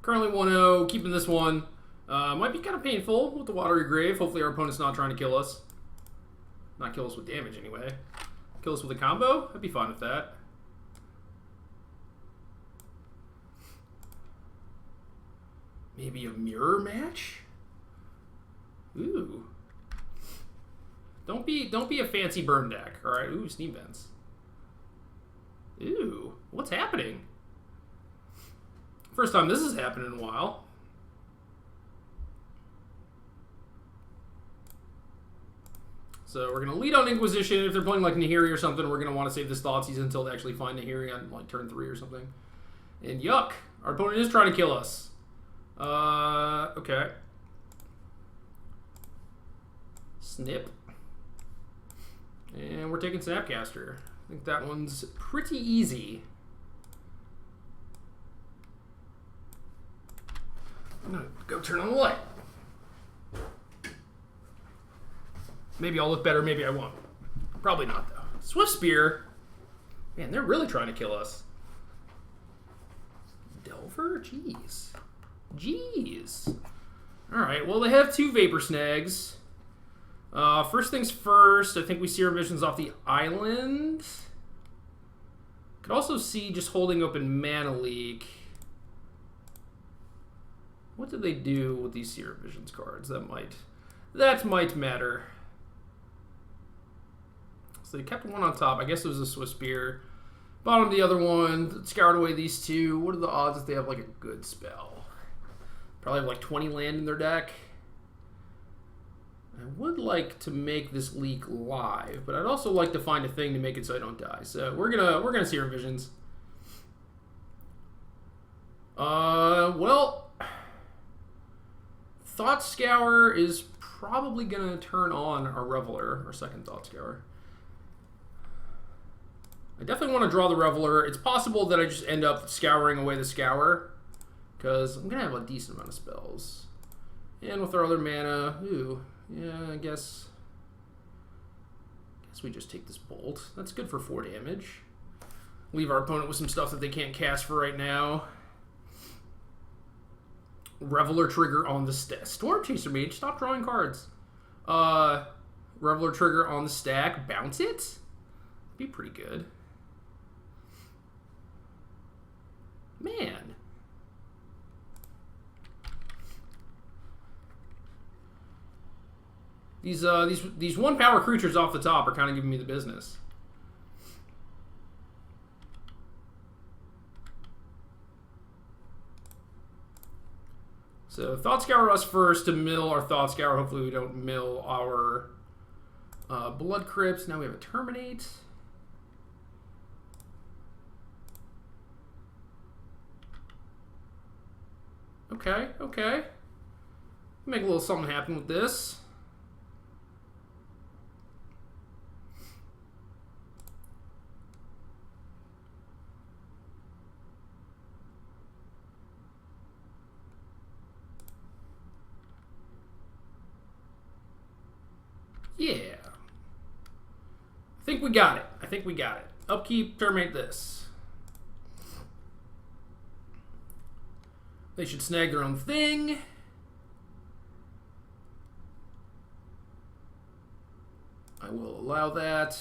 Currently 1-0, keeping this one. Might be kind of painful with the Watery Grave. Hopefully our opponent's not trying to kill us. Not kill us with damage, anyway. Kill us with a combo? I'd be fine with that. Maybe a mirror match? Ooh. Don't be a fancy burn deck, alright? Ooh, Steam Vents. Ooh, what's happening? First time this has happened in a while. So we're going to lead on Inquisition. If they're playing like Nahiri or something, we're going to want to save this Thoughtseize until they actually find Nahiri on like turn 3 or something. And yuck, our opponent is trying to kill us. Okay. Snip. And we're taking Snapcaster. I think that one's pretty easy. I'm gonna go turn on the light. Maybe I'll look better, maybe I won't. Probably not, though. Swift Spear. Man, they're really trying to kill us. Delver? Jeez. Jeez. Alright, well, they have 2 Vapor Snags. First things first, I think we see our visions off the island. Could also see just holding open Mana Leak. What did they do with these Seer Visions cards? That might matter. So they kept one on top. I guess it was a Swiss Spear. Bottom the other one. Scoured away these 2. What are the odds that they have like a good spell? Probably have like 20 land in their deck. I would like to make this leak live, but I'd also like to find a thing to make it so I don't die. So we're gonna see our visions. Well, Thought Scour is probably gonna turn on our Reveler, our second Thought Scour. I definitely want to draw the Reveler. It's possible that I just end up scouring away the Scour, because I'm gonna have a decent amount of spells. And with our other mana, ooh. Yeah, I guess we just take this Bolt. That's good for 4 damage. Leave our opponent with some stuff that they can't cast for right now. Reveler trigger on the stack. Storm Chaser Mage, stop drawing cards. Reveler trigger on the stack. Bounce it? Be pretty good. Man. These 1-power creatures off the top are kind of giving me the business. So Thought Scour us first to mill our Thought Scour. Hopefully we don't mill our Blood Crypts. Now we have a Terminate. Okay, okay. Make a little something happen with this. Yeah. I think we got it. I think we got it. Upkeep, terminate this. They should snag their own thing. I will allow that.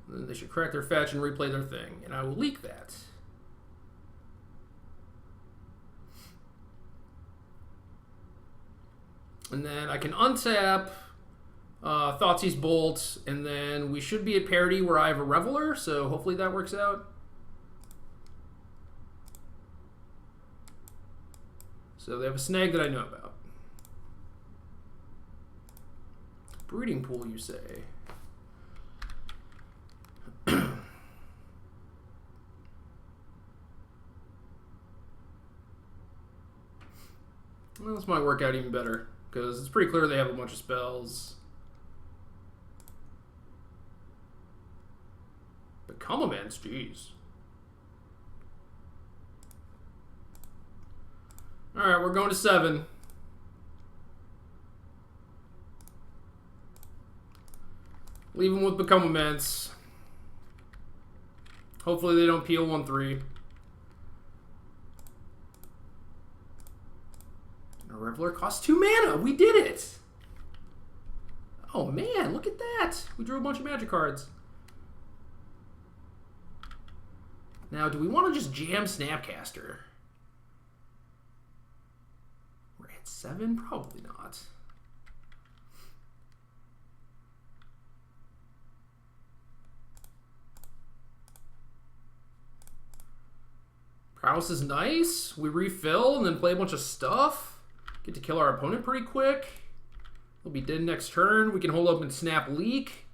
Then they should crack their fetch and replay their thing, and I will leak that. And then I can untap Thoughtseize Bolt, and then we should be at parity where I have a Reveler, so hopefully that works out. So they have a snag that I know about. Breeding Pool, you say? Well, this might work out even better, because it's pretty clear they have a bunch of spells. Become Immense, jeez. Alright, we're going to 7. Leave them with Become Immense. Hopefully they don't peel 1-3. A Reveler costs 2 mana. We did it. Oh man, look at that. We drew a bunch of magic cards. Now, do we want to just jam Snapcaster? We're at 7? Probably not. Prowess is nice. We refill and then play a bunch of stuff. Get to kill our opponent pretty quick. He'll be dead next turn. We can hold up and Snap Leak.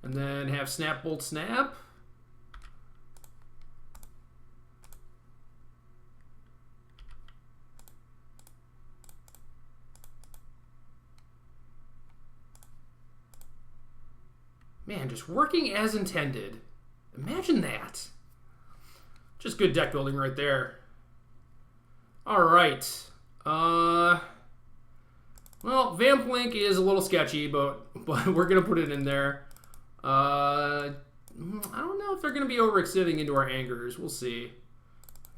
And then have Snap Bolt Snap. Man, just working as intended. Imagine that. Just good deck building right there. All right. Well, Vamp Link is a little sketchy, but we're going to put it in there. I don't know if they're going to be overextending into our angers. We'll see.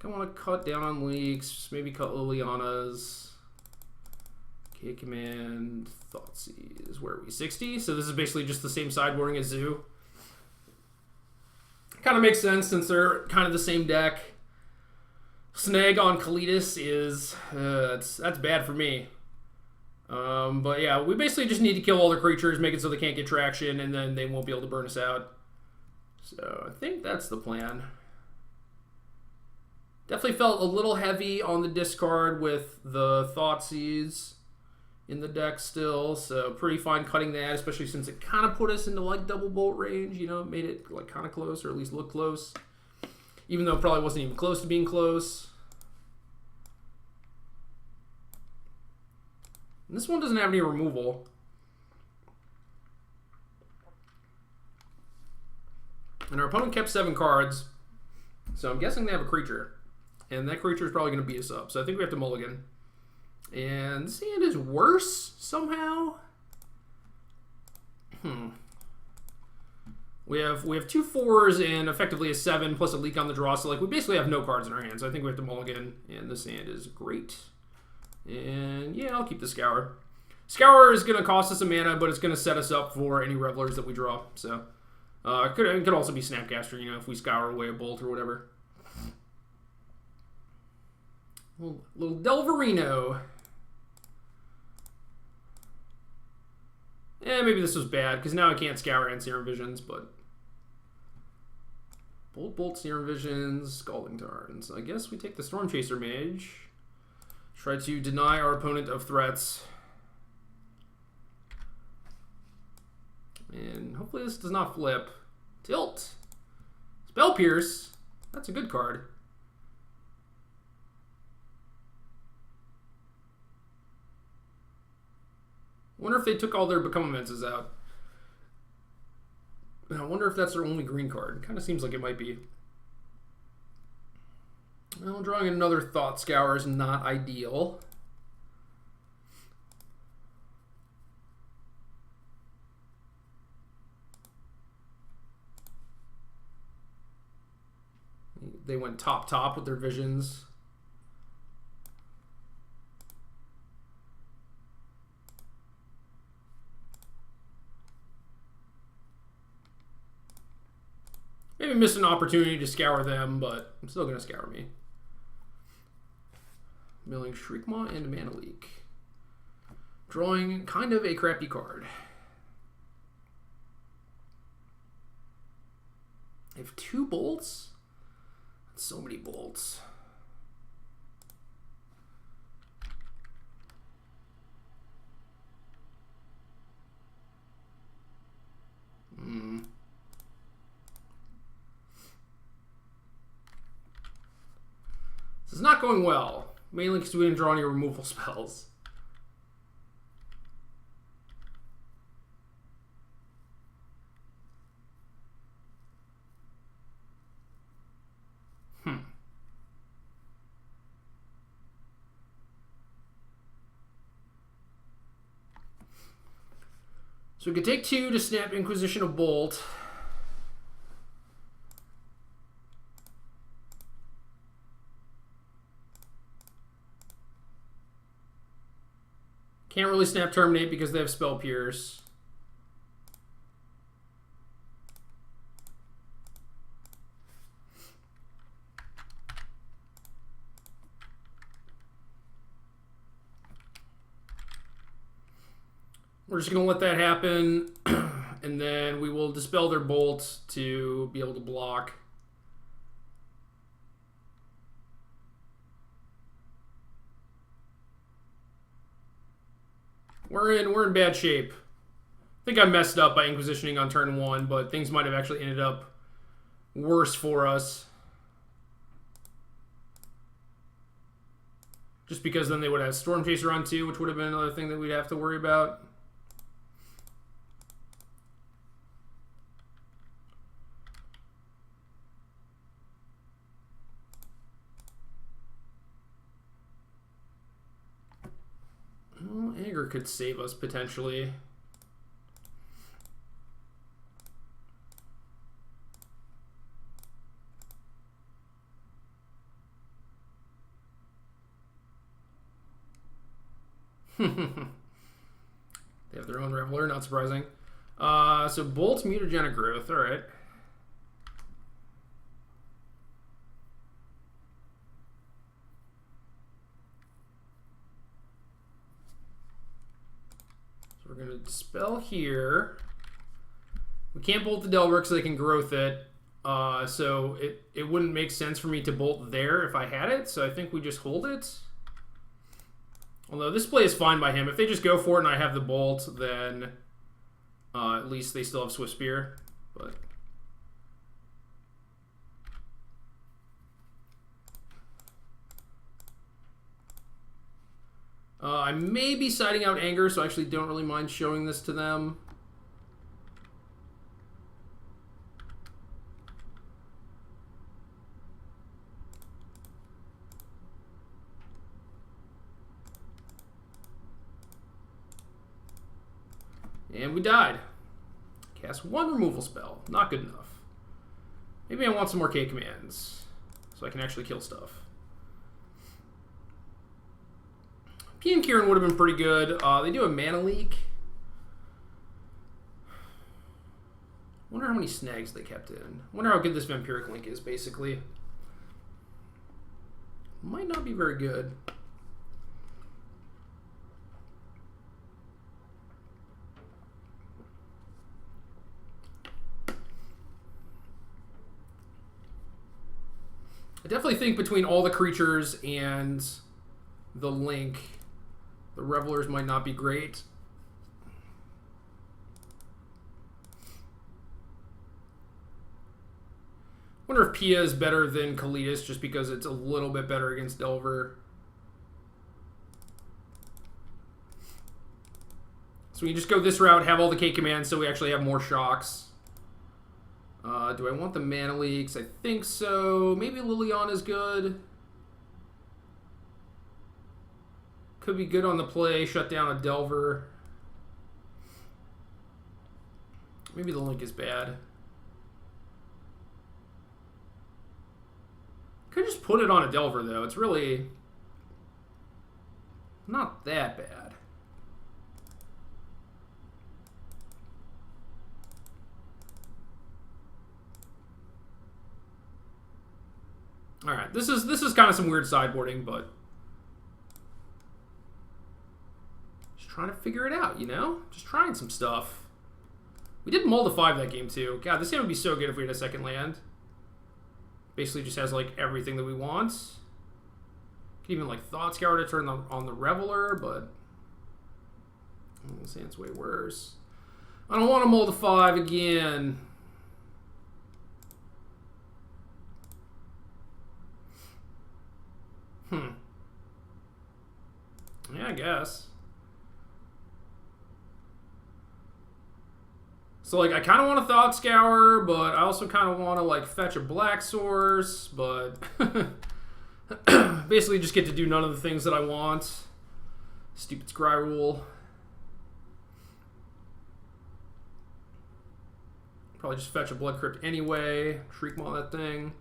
I want to cut down on leaks, maybe cut Liliana's. K Command, Thoughtseize. Where are we? 60? So this is basically just the same sideboarding as Zoo. Kind of makes sense since they're kind of the same deck. Snag on Kalitas is that's bad for me. But yeah, we basically just need to kill all the creatures, make it so they can't get traction, and then they won't be able to burn us out. So I think that's the plan. Definitely felt a little heavy on the discard with the Thoughtseize in the deck still, so pretty fine cutting that, especially since it kind of put us into like double bolt range, you know, made it like kind of close, or at least look close, even though it probably wasn't even close to being close. And this one doesn't have any removal. And our opponent kept 7 cards, so I'm guessing they have a creature, and that creature is probably going to beat us up, so I think we have to mulligan. And this hand is worse somehow. We have 2 4s and effectively a 7 plus a leak on the draw. So like we basically have no cards in our hands. So I think we have to mulligan, and this hand is great. And yeah, I'll keep the Scour. Scour is going to cost us a mana, but it's going to set us up for any Revelers that we draw. So it could also be Snapcaster, you know, if we scour away a bolt or whatever. Little Delverino. Yeah, maybe this was bad, because now I can't scour and Serum Visions, but... Bolt, Serum Visions, Scalding Tarns. I guess we take the Storm Chaser Mage. Try to deny our opponent of threats. And hopefully this does not flip. Tilt. Spell Pierce. That's a good card. Wonder if they took all their Become Immenses out. I wonder if that's their only green card. Kind of seems like it might be. Well, drawing another Thought Scour is not ideal. They went top with their visions. Maybe missed an opportunity to scour them, but I'm still going to scour me. Milling Shriekmaw and Mana Leak. Drawing kind of a crappy card. I have 2 bolts? That's so many bolts. This is not going well, mainly because we didn't draw any removal spells. So we could take 2 to snap Inquisition of Bolt. Can't really snap Terminate because they have Spell Pierce. We're just going to let that happen, and then we will dispel their bolt to be able to block. We're in bad shape. I think I messed up by Inquisitioning on turn 1, but things might have actually ended up worse for us. Just because then they would have Storm Chaser on 2, which would have been another thing that we'd have to worry about. Well, Anger could save us potentially. They have their own Reveler, not surprising. So Bolt, Mutagenic Growth, alright. So we're going to Dispel here. We can't Bolt the Delver because they can Growth it. So it wouldn't make sense for me to Bolt there if I had it, so I think we just hold it. Although this play is fine by him. If they just go for it and I have the Bolt, then at least they still have Swift Spear. But I may be siding out Anger, so I actually don't really mind showing this to them. And we died. Cast 1 removal spell. Not good enough. Maybe I want some more K commands so I can actually kill stuff. P and Kieran would have been pretty good. They do a mana leak. Wonder how many snags they kept in. Wonder how good this Vampiric Link is, basically. Might not be very good. I definitely think between all the creatures and the Link, the Revelers might not be great. Wonder if Pia is better than Kalitas just because it's a little bit better against Delver. So we can just go this route, have all the K commands so we actually have more shocks. Do I want the mana leaks? I think so. Maybe Liliana is good. Could be good on the play. Shut down a Delver. Maybe the Link is bad. Could just put it on a Delver, though. It's really not that bad. All right, this is kind of some weird sideboarding, but just trying to figure it out, you know? Just trying some stuff. We did Mull to 5 that game, too. God, this game would be so good if we had a second land. Basically just has, like, everything that we want. Could even, like, Thought Scour to turn on the Reveler, but I'm saying it's way worse. I don't want to Mull to 5 again. Yeah, I guess. So, like, I kind of want a Thought Scour, but I also kind of want to, like, fetch a Black Source, but basically just get to do none of the things that I want. Stupid Scry rule. Probably just fetch a Blood Crypt anyway. Shriekmaw that thing.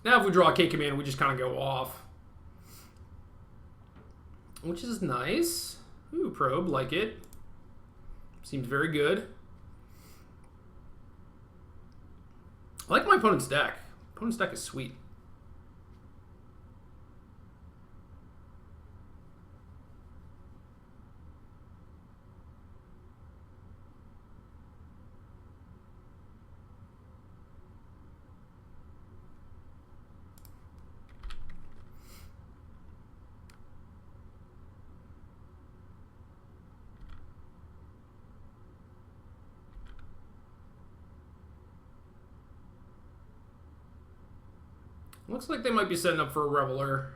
Now if we draw a K command, we just kind of go off. Which is nice. Ooh, probe, like it. Seems very good. I like my opponent's deck. Opponent's deck is sweet. Looks like they might be setting up for a Reveler.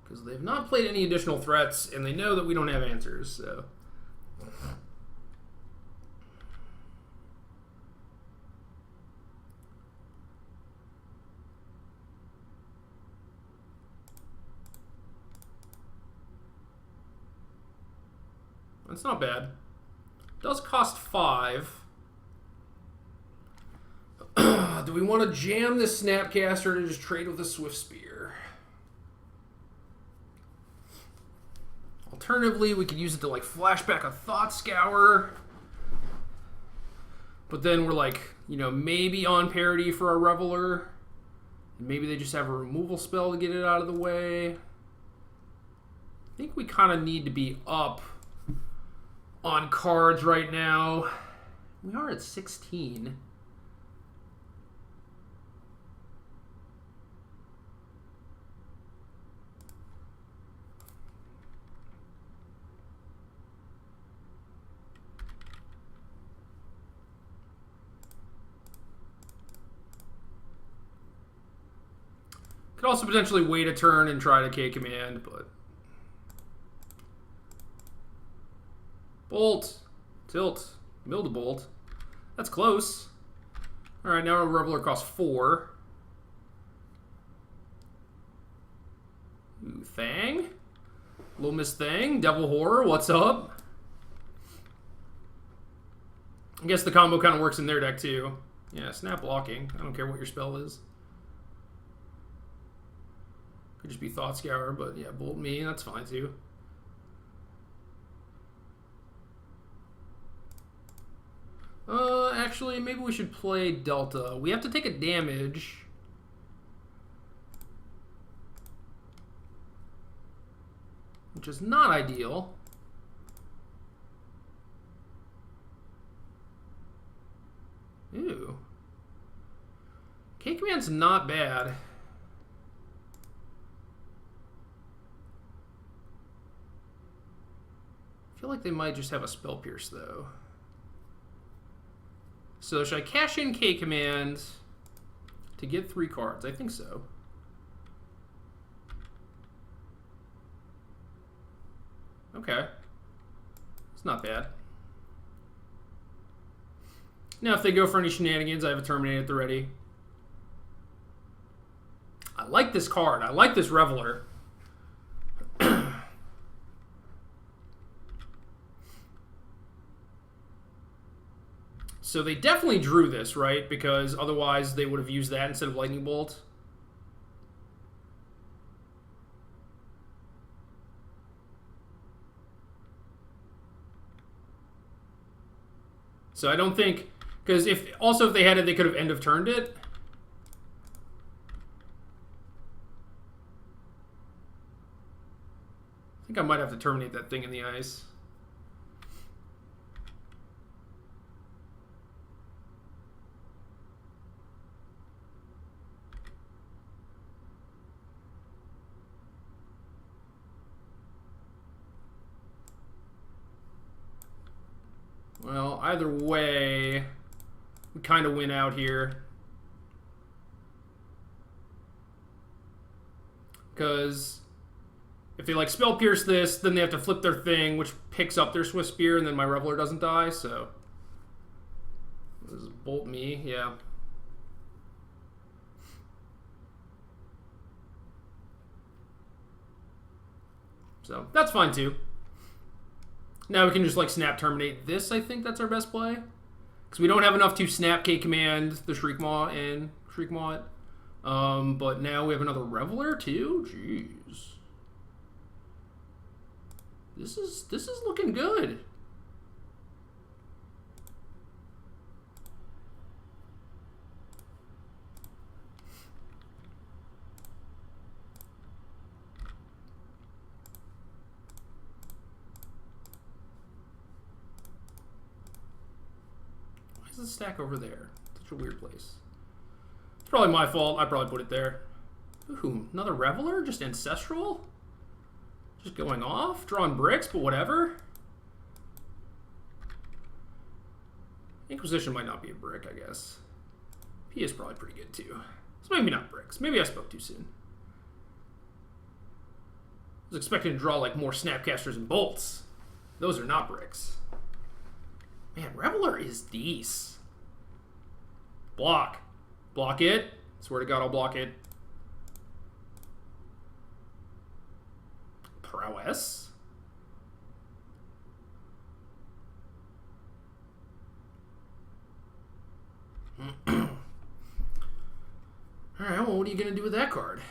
Because they've not played any additional threats, and they know that we don't have answers, so... That's not bad. Does cost 5. Do we want to jam this Snapcaster to just trade with a Swift Spear? Alternatively, we could use it to like flashback a Thought Scour. But then we're like, you know, maybe on parity for a Reveler. Maybe they just have a removal spell to get it out of the way. I think we kind of need to be up on cards right now. We are at 16. Could also potentially wait a turn and try to K command, but Bolt, tilt, mill to bolt. That's close. All right, now our Reveler costs 4. Ooh, Thang, Little Miss Thang, Devil Horror. What's up? I guess the combo kind of works in their deck too. Yeah, snap blocking. I don't care what your spell is. Could just be Thought Scour, but yeah, Bolt me. That's fine too. Actually, maybe we should play Delta. We have to take a damage. Which is not ideal. Ew. K-Command's not bad. I feel like they might just have a Spell Pierce, though. So should I cash in K-Command to get 3 cards? I think so. Okay. It's not bad. Now, if they go for any shenanigans, I have a Terminator at the ready. I like this card. I like this Reveler. So they definitely drew this, right? Because otherwise they would have used that instead of Lightning Bolt. So I don't think... Because if they had it, they could have end of turned it. I think I might have to terminate that thing in the ice. Well, either way, we kind of win out here. Because If they like spell pierce this, then they have to flip their thing, which picks up their Swift Spear, and then my Reveler doesn't die, so. This is bolt me, yeah. So that's fine too. Now we can just like snap terminate this. I think that's our best play. Because we don't have enough to snap K command the Shriekmaw and Shriekmaw it. But now we have another Reveler too? Jeez. This is looking good. Why is the stack over there? Such a weird place. It's probably my fault. I probably put it there. Ooh, another Reveler? Just Ancestral? Just going off? Drawing bricks, but whatever. Inquisition might not be a brick, I guess. P is probably pretty good too. So maybe not bricks. Maybe I spoke too soon. I was expecting to draw like more Snapcasters and bolts. Those are not bricks. Man, Reveler is decent. Block. Block it. Swear to God, I'll block it. Prowess. Alright, well, what are you going to do with that card?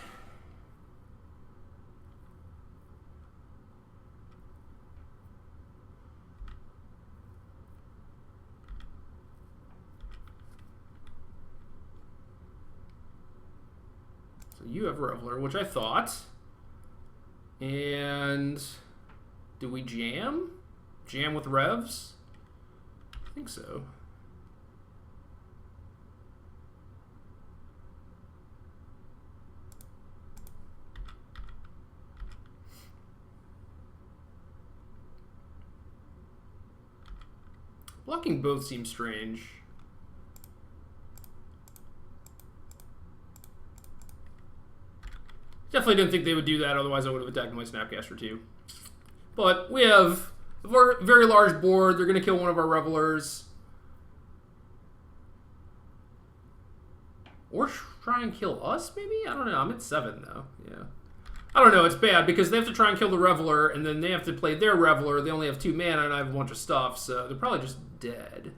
So you have Reveler, which I thought. And do we jam? Jam with Revs? I think so. Blocking both seems strange. Definitely didn't think they would do that, otherwise I would have attacked my Snapcaster too. But we have a very large board. They're going to kill one of our Revelers. Or try and kill us, maybe? I don't know. I'm at 7, though. Yeah. I don't know. It's bad because they have to try and kill the Reveler, and then they have to play their Reveler. They only have 2 mana, and I have a bunch of stuff, so they're probably just dead.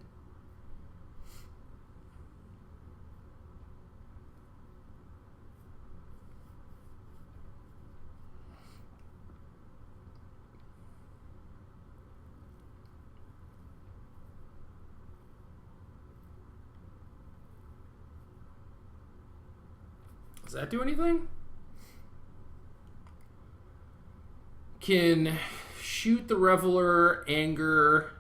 Does that do anything? Can shoot the Reveler, anger,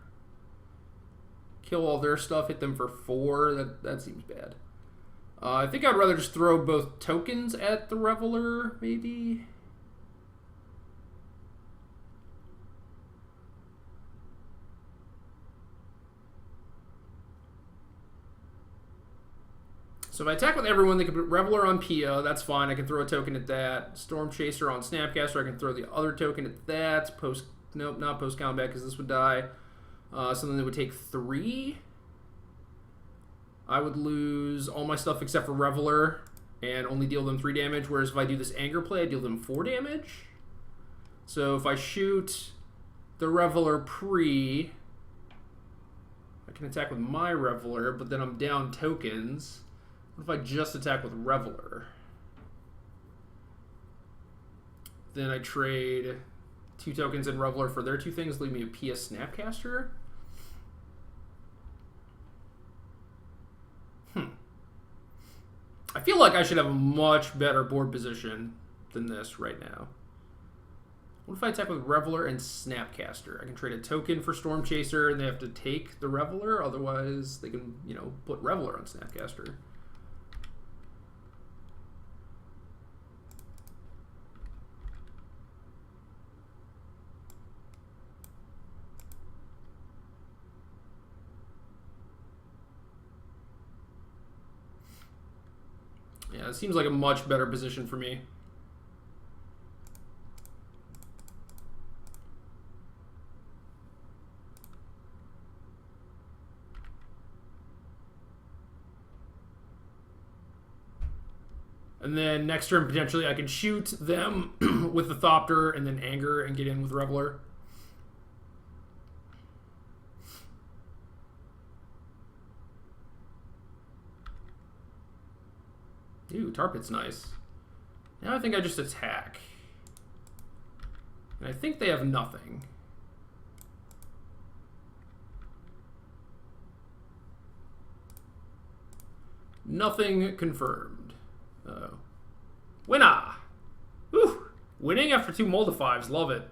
kill all their stuff, hit them for 4. That seems bad. I think I'd rather just throw both tokens at the Reveler, maybe. So if I attack with everyone, they can put Reveler on Pia. That's fine. I can throw a token at that. Storm Chaser on Snapcaster. I can throw the other token at that. Nope, not post combat because this would die. So then they would take 3. I would lose all my stuff except for Reveler and only deal them 3 damage. Whereas if I do this anger play, I deal them 4 damage. So if I shoot the Reveler pre, I can attack with my Reveler, but then I'm down tokens. What if I just attack with Reveler? Then I trade 2 tokens in Reveler for their 2 things, leave me a PS Snapcaster. I feel like I should have a much better board position than this right now. What if I attack with Reveler and Snapcaster? I can trade a token for Storm Chaser, and they have to take the Reveler. Otherwise, they can, you know, put Reveler on Snapcaster. Yeah, it seems like a much better position for me. And then next turn, potentially, I can shoot them with the Thopter and then Anger and get in with Reveler. Ooh, Tar Pit's nice. Now I think I just attack. And I think they have nothing. Nothing confirmed. Uh-oh. Winner! Whew! Winning after 2 Moldifives. Love it.